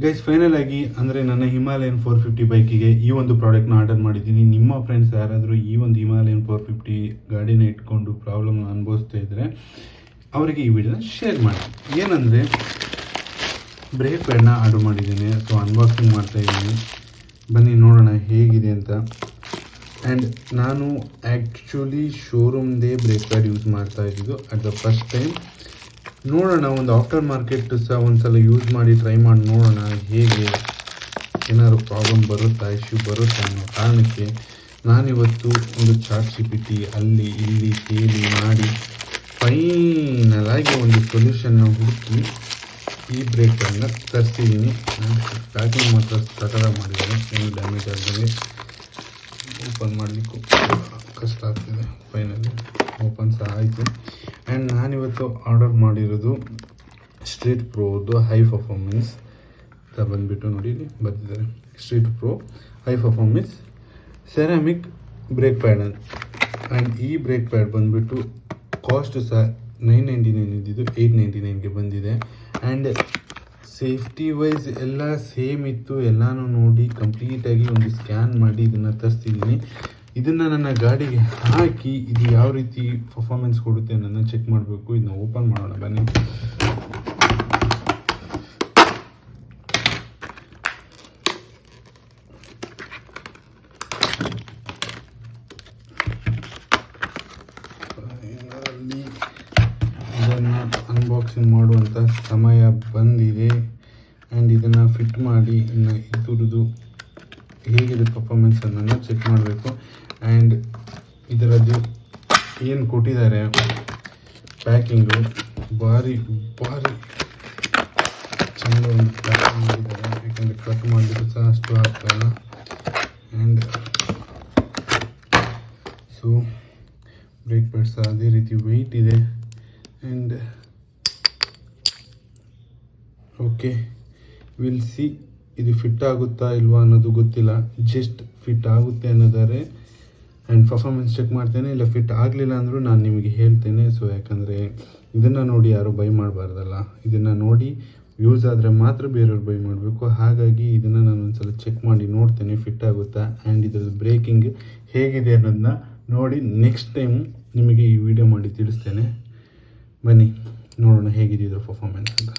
Guys final ಆಗಿ ಅಂದರೆ ನನ್ನ ಹಿಮಾಲಯನ್ 450 ಬೈಕಿಗೆ ಈ ಒಂದು ಪ್ರಾಡಕ್ಟ್ನ ಆರ್ಡರ್ ಮಾಡಿದ್ದೀನಿ. ನಿಮ್ಮ ಫ್ರೆಂಡ್ಸ್ ಯಾರಾದರೂ ಈ ಒಂದು ಹಿಮಾಲಯನ್ 450 ಗಾಡಿನ ಇಟ್ಕೊಂಡು ಪ್ರಾಬ್ಲಮ್ನ ಅನುಭವಿಸ್ತಾ ಇದ್ದರೆ ಅವರಿಗೆ ಈ ವಿಡಿಯೋನ ಶೇರ್ ಮಾಡಿ. ಏನಂದರೆ ಬ್ರೇಕ್ ಪ್ಯಾಡ್ನ ಆರ್ಡರ್ ಮಾಡಿದ್ದೀನಿ, ಸೊ ಅನ್ಬಾಕ್ಸಿಂಗ್ ಮಾಡ್ತಾಯಿದ್ದೀನಿ. ಬನ್ನಿ ನೋಡೋಣ ಹೇಗಿದೆ ಅಂತ. ಆ್ಯಂಡ್ ನಾನು ಆ್ಯಕ್ಚುಲಿ ಶೋರೂಮ್ದೇ ಬ್ರೇಕ್ ಪ್ಯಾಡ್ ಯೂಸ್ ಮಾಡ್ತಾ ಇದ್ದಿದ್ದು ಅಟ್ ದ ಫಸ್ಟ್ ಟೈಮ್. ನೋಡೋಣ, ಒಂದು ಆಫ್ಟರ್ ಮಾರ್ಕೆಟ್ ಸಹ ಒಂದು ಸಲ ಯೂಸ್ ಮಾಡಿ ಟ್ರೈ ಮಾಡಿ ನೋಡೋಣ ಹೇಗೆ, ಏನಾದ್ರು ಪ್ರಾಬ್ಲಮ್ ಬರುತ್ತಾ, ಇಶ್ಯೂ ಬರುತ್ತಾ ಅನ್ನೋ ಕಾರಣಕ್ಕೆ ನಾನಿವತ್ತು ಒಂದು ChatGPT ಅಲ್ಲಿ ಇಲ್ಲಿ ಕೇಳಿ ಮಾಡಿ ಫೈನಲ್ ಆಗಿ ಒಂದು ಸೊಲ್ಯೂಷನ್ನ ಹುಡುಕಿ ಈ ಬ್ರೇಕ್ ಪ್ಯಾಡ್ನ ತರಿಸಿದ್ದೀನಿ. ಪ್ಯಾಕಿಂಗ್ ಮಾತ್ರ ಸಕಲ ಮಾಡಿದ್ದಾರೆ, ಏನು ಡ್ಯಾಮೇಜ್ ಆಗಿದೆ. ಓಪನ್ ಮಾಡಲಿಕ್ಕೂ ಕಷ್ಟ ಆಗ್ತಿದೆ. ಫೈನಲಿ ಓಪನ್ ಸಹ ಆಯಿತು. ಆ್ಯಂಡ್ ನಾನಿವತ್ತು ಆರ್ಡರ್ ಮಾಡಿರೋದು ಸ್ಟ್ರೀಟ್ ಪ್ರೋದು ಹೈ ಪರ್ಫಾರ್ಮೆನ್ಸ್ ಅಂತ ಬಂದುಬಿಟ್ಟು ನೋಡಿ ಇಲ್ಲಿ ಬರ್ತಿದ್ದಾರೆ, street pro high performance ceramic break pad. And ಈ ಬ್ರೇಕ್ ಪ್ಯಾಡ್ ಬಂದುಬಿಟ್ಟು ಕಾಸ್ಟು ಸಹ $999 ಇದ್ದಿದ್ದು $899ಗೆ ಬಂದಿದೆ. ಆ್ಯಂಡ್ ಸೇಫ್ಟಿ ವೈಸ್ ಎಲ್ಲ ಸೇಮ್ ಇತ್ತು. ಎಲ್ಲನೂ ನೋಡಿ ಕಂಪ್ಲೀಟಾಗಿ ಒಂದು ಸ್ಕ್ಯಾನ್ ಮಾಡಿ ಇದನ್ನು ತರಿಸ್ತಿದ್ದೀನಿ. ಇದನ್ನು ನನ್ನ ಗಾಡಿಗೆ ಹಾಕಿ ಇದು ಯಾವ ರೀತಿ ಪರ್ಫಾರ್ಮೆನ್ಸ್ ಕೊಡುತ್ತೆ ಅನ್ನೋದನ್ನ ಚೆಕ್ ಮಾಡಬೇಕು. ಇದನ್ನ ಓಪನ್ ಮಾಡೋಣ ಬನ್ನಿ. ಇದನ್ನು ಅನ್ಬಾಕ್ಸಿಂಗ್ ಮಾಡುವಂಥ ಸಮಯ ಬಂದಿದೆ. ಆ್ಯಂಡ್ ಇದನ್ನು ಫಿಟ್ ಮಾಡಿ ಇನ್ನು ಇದ್ರದ್ದು ಹೇಗಿದೆ ಪರ್ಫಾರ್ಮೆನ್ಸ್ ಅನ್ನೋದನ್ನ ಚೆಕ್ ಮಾಡಬೇಕು. ಆ್ಯಂಡ್ ಇದರದ್ದು ಏನು ಕೊಟ್ಟಿದ್ದಾರೆ ಪ್ಯಾಕಿಂಗು ಭಾರಿ ಚೆಂದ ಒಂದು ಪ್ಯಾಕಿಂಗ್ ಮಾಡಿದ್ದಾರೆ. ಯಾಕಂದರೆ ಕಟ್ ಮಾಡಲಿಕ್ಕೆ ಸಹ ಅಷ್ಟು ಆಗ್ತಾಯಿಲ್ಲ. ಆ್ಯಂಡ್ ಸೊ ಬ್ರೇಕ್ ಪ್ಯಾಡ್ ಸಹ ಅದೇ ರೀತಿ ವೆಯ್ಟ್ ಇದೆ. ಆ್ಯಂಡ್ ಓಕೆ, ವಿಲ್ ಸಿ ಇದು ಫಿಟ್ ಆಗುತ್ತಾ ಇಲ್ವಾ ಅನ್ನೋದು ಗೊತ್ತಿಲ್ಲ. ಜಸ್ಟ್ ಫಿಟ್ ಆಗುತ್ತೆ ಅನ್ನೋದಾರೆ ಆ್ಯಂಡ್ ಪರ್ಫಾರ್ಮೆನ್ಸ್ ಚೆಕ್ ಮಾಡ್ತೇನೆ. ಇಲ್ಲ ಫಿಟ್ ಆಗಲಿಲ್ಲ ಅಂದರೂ ನಾನು ನಿಮಗೆ ಹೇಳ್ತೇನೆ. ಸೊ ಯಾಕಂದರೆ ಇದನ್ನು ನೋಡಿ ಯಾರು ಬೈ ಮಾಡಬಾರ್ದಲ್ಲ, ಇದನ್ನು ನೋಡಿ ಯೂಸ್ ಆದರೆ ಮಾತ್ರ ಬೇರೆಯವ್ರು ಬೈ ಮಾಡಬೇಕು. ಹಾಗಾಗಿ ಇದನ್ನು ನಾನು ಒಂದ್ಸಲ ಚೆಕ್ ಮಾಡಿ ನೋಡ್ತೇನೆ ಫಿಟ್ ಆಗುತ್ತಾ. ಆ್ಯಂಡ್ ಇದ್ರದ್ದು ಬ್ರೇಕಿಂಗ್ ಹೇಗಿದೆ ಅನ್ನೋದನ್ನ ನೋಡಿ ನೆಕ್ಸ್ಟ್ ಟೈಮ್ ನಿಮಗೆ ಈ ವಿಡಿಯೋ ಮಾಡಿ ತಿಳಿಸ್ತೇನೆ. ಬನ್ನಿ ನೋಡೋಣ ಹೇಗಿದೆ ಇದರ ಪರ್ಫಾರ್ಮೆನ್ಸ್ ಅಂತ.